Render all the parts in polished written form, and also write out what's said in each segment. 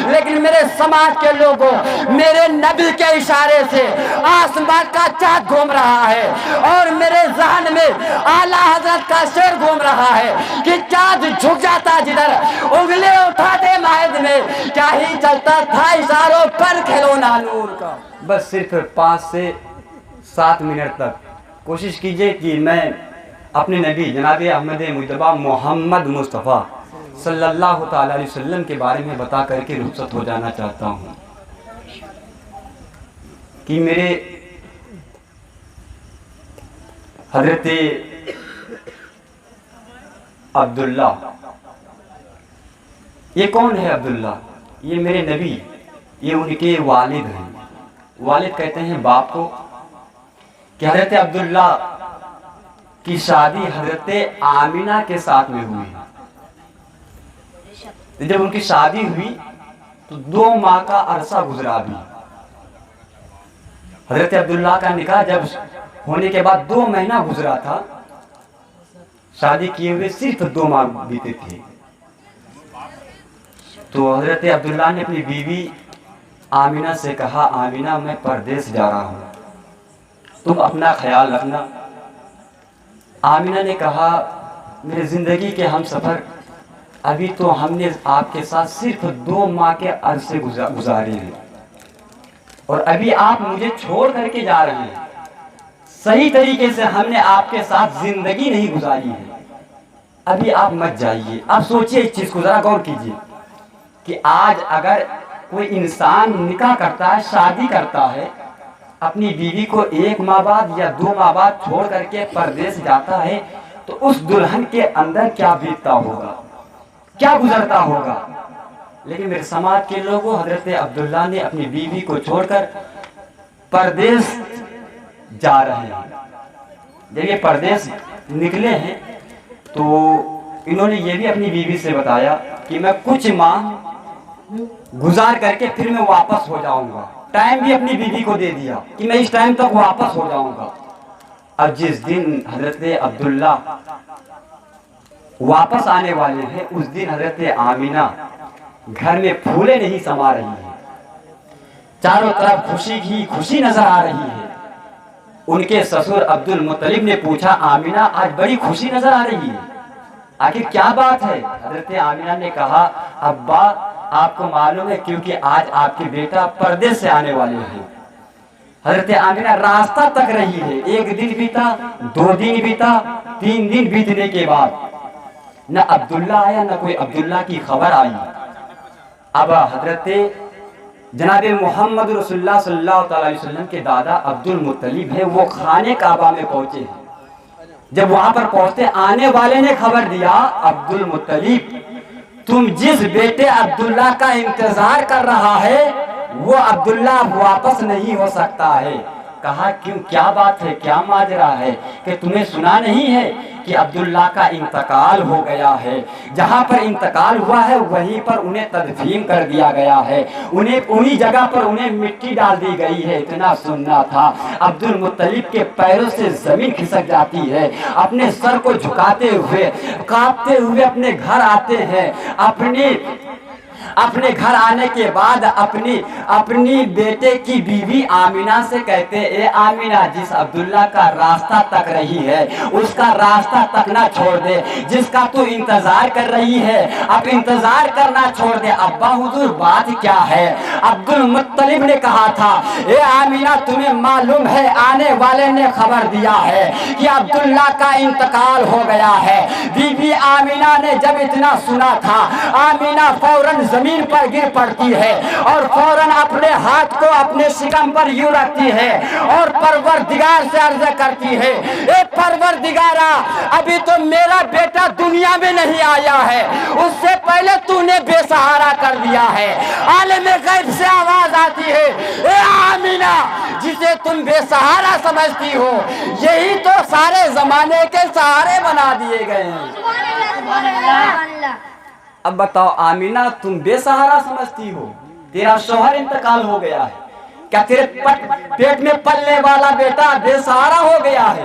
لیکن میرے سماج کے لوگوں، میرے نبی کے اشارے سے آسمان کا چاند گھوم رہا ہے اور میرے ذہن میں اعلیٰ حضرت کا شعر گھوم رہا ہے کہ چاند جھک جاتا جدھر انگلی اٹھاتے ماہد میں، کیا ہی چلتا تھا اشاروں پر کھلونا نور کا۔ بس صرف 5 سے 7 منٹ تک کوشش کیجئے کہ میں اپنے نبی جناب احمد مجتبیٰ محمد مصطفیٰ صلی اللہ تعالیٰ علیہ وسلم کے بارے میں بتا کر کے رخصت ہو جانا چاہتا ہوں کہ میرے حضرت عبداللہ، یہ کون ہے عبداللہ؟ یہ میرے نبی، یہ ان کے والد ہیں۔ والد کہتے ہیں باپ کو کہ حضرت عبداللہ کی شادی حضرت آمینہ کے ساتھ میں ہوئی۔ جب ان کی شادی ہوئی تو 2 ماہ کا عرصہ گزرا بھی۔ حضرت عبداللہ کا نکاح جب ہونے کے بعد 2 مہینہ گزرا تھا، شادی کیے ہوئے صرف 2 ماہ بیتے تھے۔ تو حضرت عبداللہ نے اپنی بیوی آمینہ سے کہا، آمینہ میں پردیس جا رہا ہوں، تم اپنا خیال رکھنا۔ آمینہ نے کہا، میرے زندگی کے ہم سفر ابھی تو ہم نے آپ کے ساتھ صرف 2 ماہ کے عرصے گزارے ہیں اور ابھی آپ مجھے چھوڑ کر کے جا رہے ہیں۔ صحیح طریقے سے ہم نے آپ کے ساتھ زندگی نہیں گزاری ہے، ابھی آپ مت جائیے۔ اب سوچئے اس چیز کو، ذرا غور کیجئے کہ آج اگر کوئی انسان نکاح کرتا ہے، شادی کرتا ہے، اپنی بیوی کو 1 ماہ بعد یا 2 ماہ بعد چھوڑ کر کے پردیس جاتا ہے تو اس دلہن کے اندر کیا بیتتا ہوگا، کیا گزرتا ہوگا۔ لیکن میرے سماج کے لوگوں، حضرت عبداللہ نے اپنی بیوی کو چھوڑ کر پردیس جا رہے ہیں۔ جب یہ پردیس نکلے ہیں تو انہوں نے یہ بھی اپنی بیوی سے بتایا کہ میں کچھ ماہ گزار کر کے پھر میں واپس ہو جاؤں گا۔ ٹائم بھی اپنی بیوی کو دے دیا کہ میں اس ٹائم تک واپس ہو جاؤں گا۔ اب جس دن حضرت عبداللہ واپس آنے والے ہیں، اس دن حضرت آمینہ گھر میں پھولے نہیں سما رہی ہیں، چاروں طرف خوشی ہی خوشی نظر آ رہی ہے۔ ان کے سسر عبد المطلب نے پوچھا، آمینہ آج بڑی خوشی نظر آ رہی ہے، آخر کیا بات ہے؟ حضرت آمینہ نے کہا، ابا آپ کو معلوم ہے کیونکہ آج آپ کے بیٹا پردے سے آنے والے ہیں۔ حضرت آمینہ راستہ تک رہی ہے، 1 دن بیتا، 2 دن بیتا، 3 دن بیتنے کے بعد نہ عبداللہ آیا، نہ کوئی عبداللہ کی خبر آئی۔ اب حضرت جناب محمد رسول اللہ صلی اللہ علیہ وسلم کے دادا عبد المطلب ہے، وہ خانے کعبہ میں پہنچے ہیں۔ جب وہاں پر پہنچتے آنے والے نے خبر دیا، عبد المطلب تم جس بیٹے عبداللہ کا انتظار کر رہا ہے وہ عبداللہ واپس نہیں ہو سکتا ہے۔ کہا کیوں، کیا بات ہے، کیا ماجرا ہے کہ تمہیں سنا نہیں ہے کہ عبداللہ کا انتقال ہو گیا ہے؟ جہاں پر انتقال ہوا ہے وہیں پر انہیں تدفین کر دیا گیا ہے، انہی جگہ پر انہیں مٹی ڈال دی گئی ہے۔ اتنا سننا تھا، عبد المطلب کے پیروں سے زمین کھسک جاتی ہے، اپنے سر کو جھکاتے ہوئے کانپتے ہوئے اپنے گھر آتے ہیں۔ اپنے گھر آنے کے بعد اپنی بیٹے کی بیوی آمینہ سے کہتے، اے آمینہ جس عبداللہ کا راستہ تک رہی ہے اس کا راستہ تک نہ چھوڑ دے، جس کا تو انتظار کر رہی ہے اب انتظار کرنا چھوڑ دے۔ ابا حضور بات کیا ہے؟ عبد المطلب نے کہا تھا، اے آمینہ تمہیں معلوم ہے آنے والے نے خبر دیا ہے کہ عبداللہ کا انتقال ہو گیا ہے۔ بی بی آمینہ نے جب اتنا سنا تھا، آمینہ فوراً زمین پر گر پڑتی ہے اور فوراً اپنے ہاتھ کو اپنے شکم پر یوں رکھتی ہے اور پروردگار سے عرض کرتی ہے، اے پروردگارا ابھی تو میرا بیٹا دنیا میں نہیں آیا ہے، اس سے پہلے تو نے بے سہارا کر دیا ہے۔ عالم غیب سے آواز آتی ہے، اے آمینہ جسے تم بے سہارا سمجھتی ہو یہی تو سارے زمانے کے سہارے بنا دیے گئے ہیں۔ اب بتاؤ آمینہ تم بے سہارا سمجھتی ہو، تیرا شوہر انتقال ہو گیا ہے، کیا تیرے پیٹ میں پلنے والا بیٹا بے سہارا ہو گیا ہے؟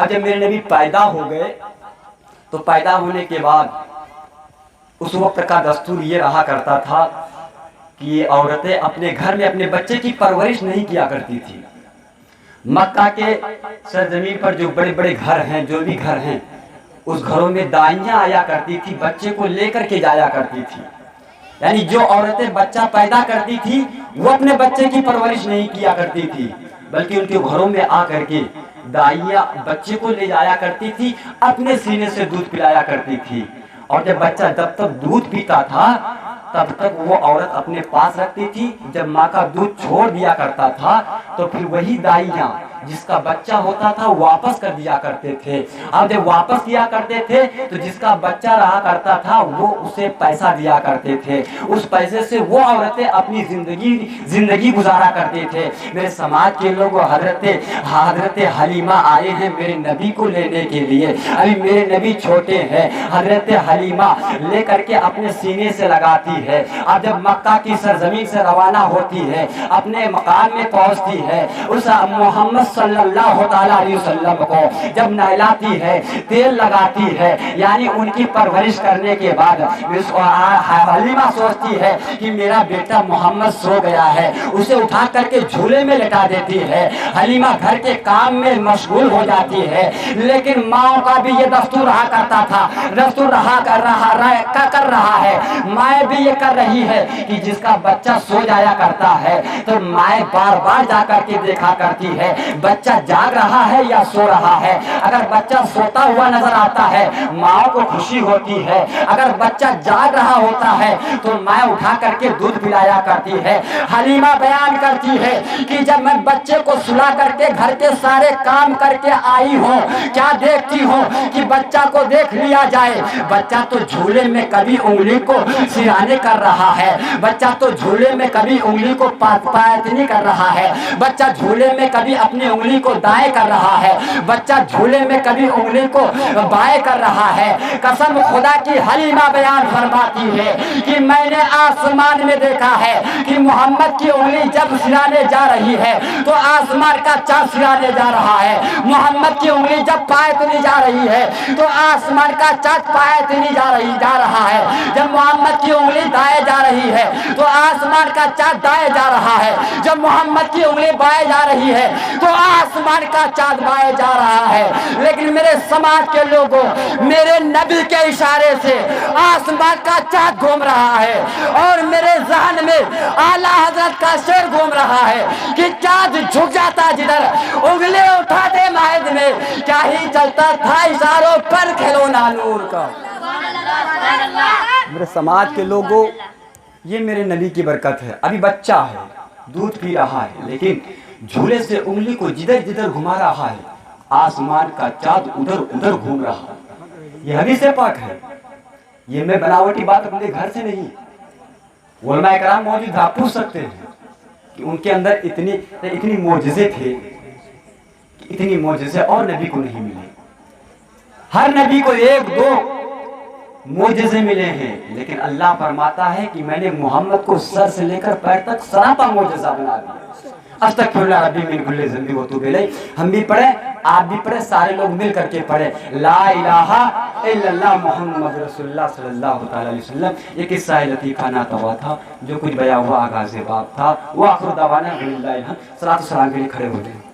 اب جب میرے نبی پیدا ہو گئے تو پیدا ہونے کے بعد اس وقت کا دستور یہ رہا کرتا تھا کہ یہ عورتیں اپنے گھر میں اپنے بچے کی پرورش نہیں کیا کرتی تھی. مکہ کے سرزمین پر جو بڑے بڑے گھر ہیں، جو بھی گھر ہیں، اس گھروں میں دائیاں آیا کرتی تھی، بچے کو لے کر کے جایا کرتی تھی. یعنی جو عورتیں بچہ پیدا کرتی تھی وہ اپنے بچے کی پرورش نہیں کیا کرتی تھی، بلکہ ان کے گھروں میں آ کر کے دائیاں بچے کو لے جایا کرتی تھی، اپنے سینے سے دودھ پلایا کرتی تھی. اور جب بچہ جب تک دودھ پیتا تھا تب تک وہ عورت اپنے پاس رکھتی تھی. جب ماں کا دودھ چھوڑ دیا کرتا تھا تو پھر وہی دائیاں جس کا بچہ ہوتا تھا واپس کر دیا کرتے تھے. اب جب واپس کیا کرتے تھے تو جس کا بچہ رہا کرتا تھا وہ اسے پیسہ دیا کرتے تھے. اس پیسے سے وہ عورتیں اپنی زندگی گزارا کرتے تھے. میرے سماج کے لوگ حضرت حلیمہ آئے ہیں میرے نبی کو لینے کے لیے. ابھی میرے نبی چھوٹے ہیں. حضرت حلیمہ لے کر کے اپنے سینے سے لگاتی ہے. اب جب مکہ کی سرزمین سے روانہ ہوتی ہے، اپنے مقام میں پہنچتی ہے، اس محمد صلی اللہ تعالیٰ علیہ وسلم کو جب نہلاتی ہے، تیل لگاتی ہے، یعنی ان کی پرورش کرنے کے بعد حلیمہ سوچتی ہے کہ میرا بیٹا محمد سو گیا ہے. اسے اٹھا کر کے جھولے میں لٹا دیتی ہے. حلیمہ گھر کے کام میں مشغول ہو جاتی ہے. لیکن ماں کا بھی یہ دستور رہا کرتا تھا، دستور کر رہا ہے، مائیں بھی یہ کر رہی ہے کہ جس کا بچہ سو جایا کرتا ہے تو مائیں بار بار جا کر کے دیکھا کرتی ہے بچہ جاگ رہا ہے یا سو رہا ہے. اگر بچہ سوتا ہوا نظر آتا ہے ماں کو خوشی ہوتی ہے، اگر بچہ جاگ رہا ہوتا ہے تو ماں اٹھا کر کے دودھ پلایا کرتی ہے. حلیمہ بیان کرتی ہے کہ جب میں بچے کو سلا کر کے گھر کے سارے کام کر کے آئی ہوں، کیا دیکھتی ہوں کہ بچہ کو دیکھ لیا جائے. بچہ تو جھولے میں کبھی انگلی کو سرانے کر رہا ہے، بچہ تو جھولے میں کبھی انگلی کو پایتنی کر رہا ہے، بچہ جھولے میں کبھی اپنی انگلی کو دائیں کر رہا ہے، بچہ جھولے میں کبھی انگلی کو بائیں کر رہا ہے. قسم خدا کی حلیمہ بیان فرماتی ہے کہ میں نے آسمان میں دیکھا ہے کہ محمد کی انگلی جب سرانے جا رہی ہے تو آسمان کا چاند سرانے جا رہا ہے. محمد کی انگلی جب پایتنی جا رہی ہے تو آسمان کا چاند پایتنی جا رہا ہے. جب محمد کی انگلی دائیں جا رہی ہے تو آسمان کا چاند دائیں جا رہا ہے. جب محمد کی انگلی بائیں جا رہی ہے تو آسمان کا چاند بائیں جا رہا ہے. لیکن میرے سماج کے لوگوں، میرے نبی کے اشارے سے آسمان کا چاند گھوم رہا ہے اور میرے ذہن میں اعلیٰ حضرت کا شعر گھوم رہا ہے کہ چاند جھک جاتا جدھر انگلی اٹھاتے ماہد میں، کیا ہی چلتا تھا اشاروں پر کھلونا نور کا. میرے سماج کے لوگوں، یہ میرے نبی کی برکت ہے. ابھی بچہ ہے، دودھ پی رہا ہے، لیکن جھولے سے انگلی کو جدھر جدھر گھما رہا ہے، آسمان کا چاند ادھر ادھر گھوم رہا ہے. یہ حدیث پاک ہے، یہ میں بناوٹی بات اپنے گھر سے نہیں. علماء کرام موجود، آپ پوچھ سکتے ہیں کہ ان کے اندر اتنی معجزے تھے، اتنی معجزے اور نبی کو نہیں ملے. ہر نبی کو ایک دو معجزے ملے ہیں، لیکن اللہ فرماتا ہے کہ میں نے محمد کو سر سے لے کر پیر تک سراپا معجزہ بنا دیا. استغفر اللہ ربی من کل ذنب واتوب الیہ. ہم بھی پڑھیں، آپ بھی پڑھیں، سارے لوگ مل کر کے پڑھیں لا الہ الا اللہ محمد رسول اللہ صلی اللہ تعالی علیہ وسلم. یہ قصہ لطیفہ نہ ہوا تھا، جو کچھ بیان ہوا آغاز باب تھا. وآخر دعوانا الحمدللہ. صلاۃ و سلام کے لیے کھڑے ہو جائیں.